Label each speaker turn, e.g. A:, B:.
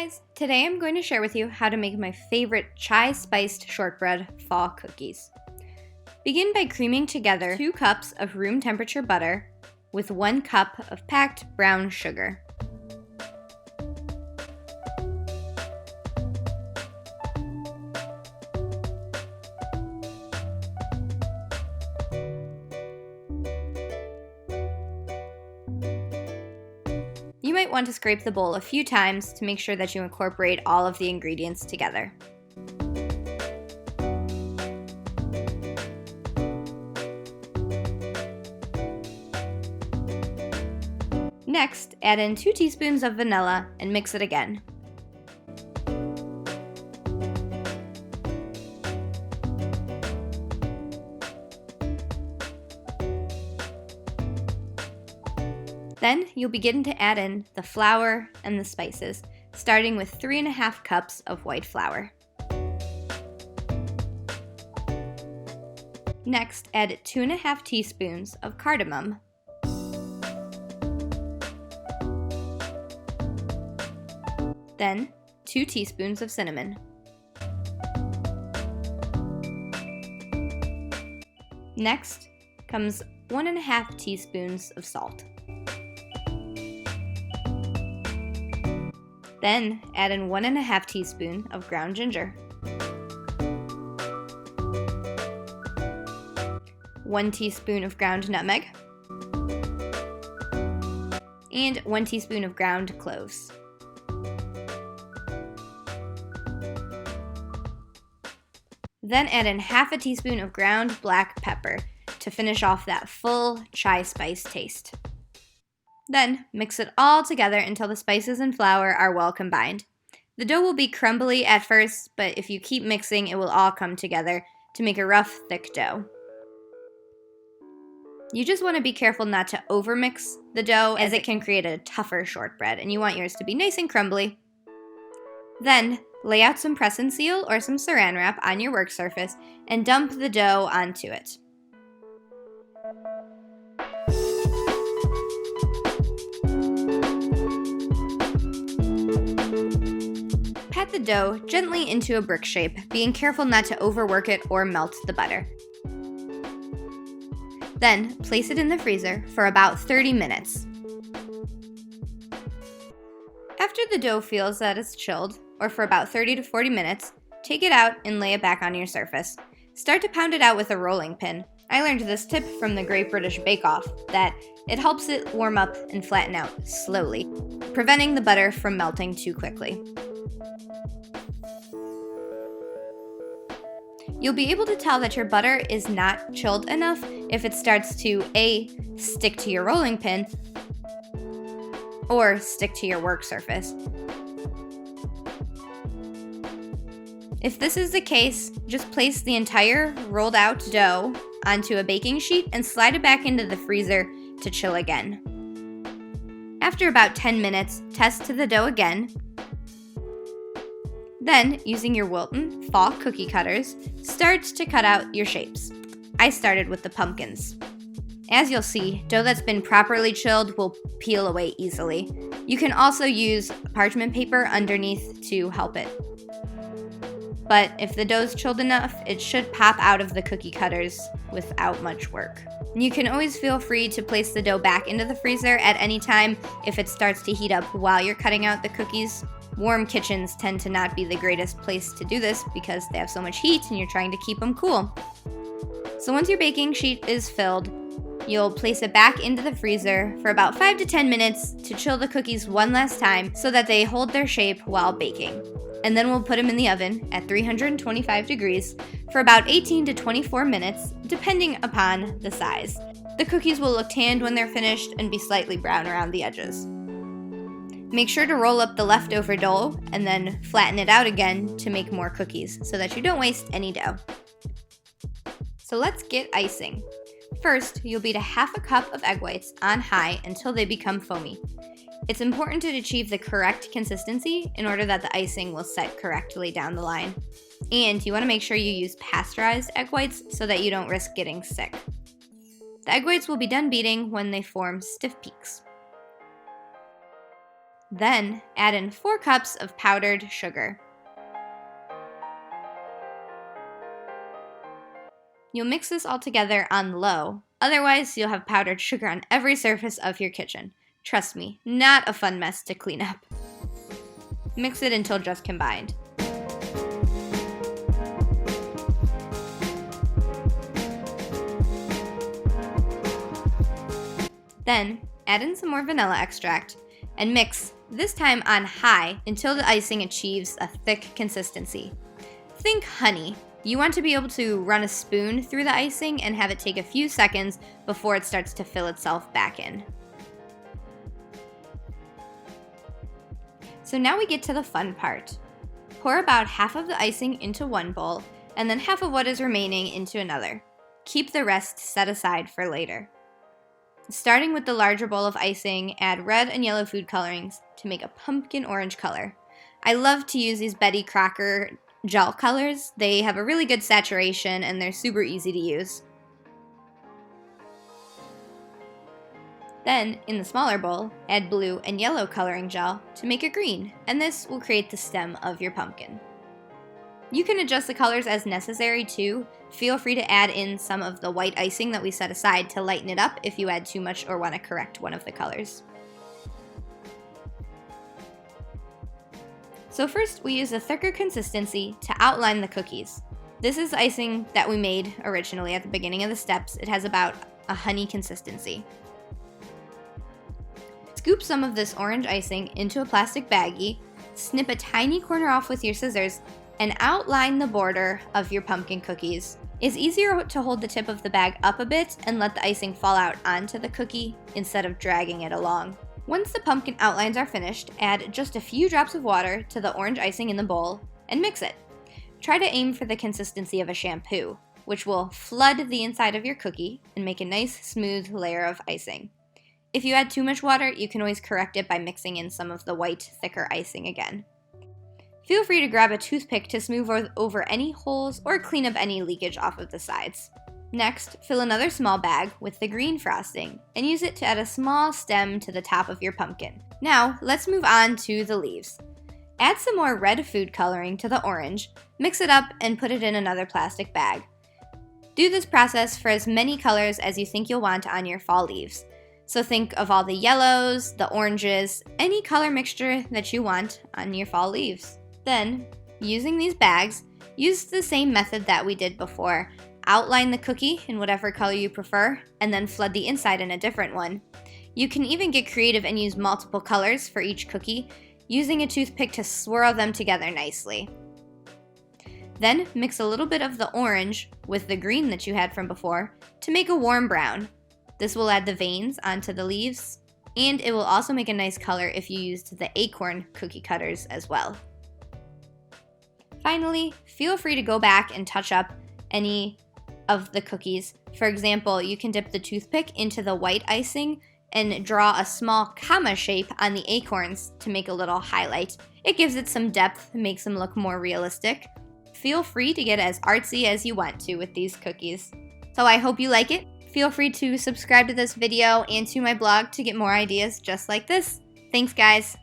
A: guys! Today I'm going to share with you how to make my favorite chai-spiced shortbread fall cookies. Begin by creaming together 2 cups of room temperature butter with 1 cup of packed brown sugar. You might want to scrape the bowl a few times to make sure that you incorporate all of the ingredients together. Next, add in 2 teaspoons of vanilla and mix it again. Then you'll begin to add in the flour and the spices, starting with 3½ cups of white flour. Next, add 2½ teaspoons of cardamom. Then, 2 teaspoons of cinnamon. Next comes 1½ teaspoons of salt. Then add in 1½ teaspoon of ground ginger, 1 teaspoon of ground nutmeg, and 1 teaspoon of ground cloves. Then add in ½ teaspoon of ground black pepper to finish off that full chai spice taste. Then, mix it all together until the spices and flour are well combined. The dough will be crumbly at first, but if you keep mixing, it will all come together to make a rough, thick dough. You just want to be careful not to overmix the dough, as it can create a tougher shortbread, and you want yours to be nice and crumbly. Then, lay out some press and seal or some saran wrap on your work surface and dump the dough onto it. Pat the dough gently into a brick shape, being careful not to overwork it or melt the butter. Then, place it in the freezer for about 30 minutes. After the dough feels that it's chilled, or for about 30 to 40 minutes, take it out and lay it back on your surface. Start to pound it out with a rolling pin. I learned this tip from the Great British Bake Off, that it helps it warm up and flatten out slowly, preventing the butter from melting too quickly. You'll be able to tell that your butter is not chilled enough if it starts to A, stick to your rolling pin, or stick to your work surface. If this is the case, just place the entire rolled out dough onto a baking sheet and slide it back into the freezer to chill again. After about 10 minutes, test to the dough again. Then, using your Wilton fall cookie cutters, start to cut out your shapes. I started with the pumpkins. As you'll see, dough that's been properly chilled will peel away easily. You can also use parchment paper underneath to help it. But if the dough's chilled enough, it should pop out of the cookie cutters without much work. You can always feel free to place the dough back into the freezer at any time if it starts to heat up while you're cutting out the cookies. Warm kitchens tend to not be the greatest place to do this because they have so much heat and you're trying to keep them cool. So once your baking sheet is filled, you'll place it back into the freezer for about 5 to 10 minutes to chill the cookies one last time so that they hold their shape while baking. And then we'll put them in the oven at 325 degrees for about 18 to 24 minutes, depending upon the size. The cookies will look tanned when they're finished and be slightly brown around the edges. Make sure to roll up the leftover dough and then flatten it out again to make more cookies so that you don't waste any dough. So let's get icing. First, you'll beat ½ cup of egg whites on high until they become foamy. It's important to achieve the correct consistency in order that the icing will set correctly down the line. And you want to make sure you use pasteurized egg whites so that you don't risk getting sick. The egg whites will be done beating when they form stiff peaks. Then add in 4 cups of powdered sugar. You'll mix this all together on low, otherwise you'll have powdered sugar on every surface of your kitchen. Trust me, not a fun mess to clean up. Mix it until just combined. Then, add in some more vanilla extract and mix, this time on high, until the icing achieves a thick consistency. Think honey. You want to be able to run a spoon through the icing and have it take a few seconds before it starts to fill itself back in. So now we get to the fun part. Pour about half of the icing into one bowl and then half of what is remaining into another. Keep the rest set aside for later. Starting with the larger bowl of icing, add red and yellow food colorings to make a pumpkin orange color. I love to use these Betty Crocker gel colors. They have a really good saturation and they're super easy to use. Then, in the smaller bowl, add blue and yellow coloring gel to make a green, and this will create the stem of your pumpkin. You can adjust the colors as necessary too. Feel free to add in some of the white icing that we set aside to lighten it up if you add too much or want to correct one of the colors. So first, we use a thicker consistency to outline the cookies. This is icing that we made originally at the beginning of the steps. It has about a honey consistency. Scoop some of this orange icing into a plastic baggie, snip a tiny corner off with your scissors, and outline the border of your pumpkin cookies. It's easier to hold the tip of the bag up a bit and let the icing fall out onto the cookie instead of dragging it along. Once the pumpkin outlines are finished, add just a few drops of water to the orange icing in the bowl and mix it. Try to aim for the consistency of a shampoo, which will flood the inside of your cookie and make a nice smooth layer of icing. If you add too much water, you can always correct it by mixing in some of the white, thicker icing again. Feel free to grab a toothpick to smooth over any holes or clean up any leakage off of the sides. Next, fill another small bag with the green frosting and use it to add a small stem to the top of your pumpkin. Now, let's move on to the leaves. Add some more red food coloring to the orange, mix it up, and put it in another plastic bag. Do this process for as many colors as you think you'll want on your fall leaves. So think of all the yellows, the oranges, any color mixture that you want on your fall leaves. Then, using these bags, use the same method that we did before. Outline the cookie in whatever color you prefer, and then flood the inside in a different one. You can even get creative and use multiple colors for each cookie, using a toothpick to swirl them together nicely. Then, mix a little bit of the orange with the green that you had from before to make a warm brown. This will add the veins onto the leaves, and it will also make a nice color if you used the acorn cookie cutters as well. Finally, feel free to go back and touch up any of the cookies. For example, you can dip the toothpick into the white icing and draw a small comma shape on the acorns to make a little highlight. It gives it some depth, makes them look more realistic. Feel free to get as artsy as you want to with these cookies. So I hope you like it. Feel free to subscribe to this video and to my blog to get more ideas just like this. Thanks, guys.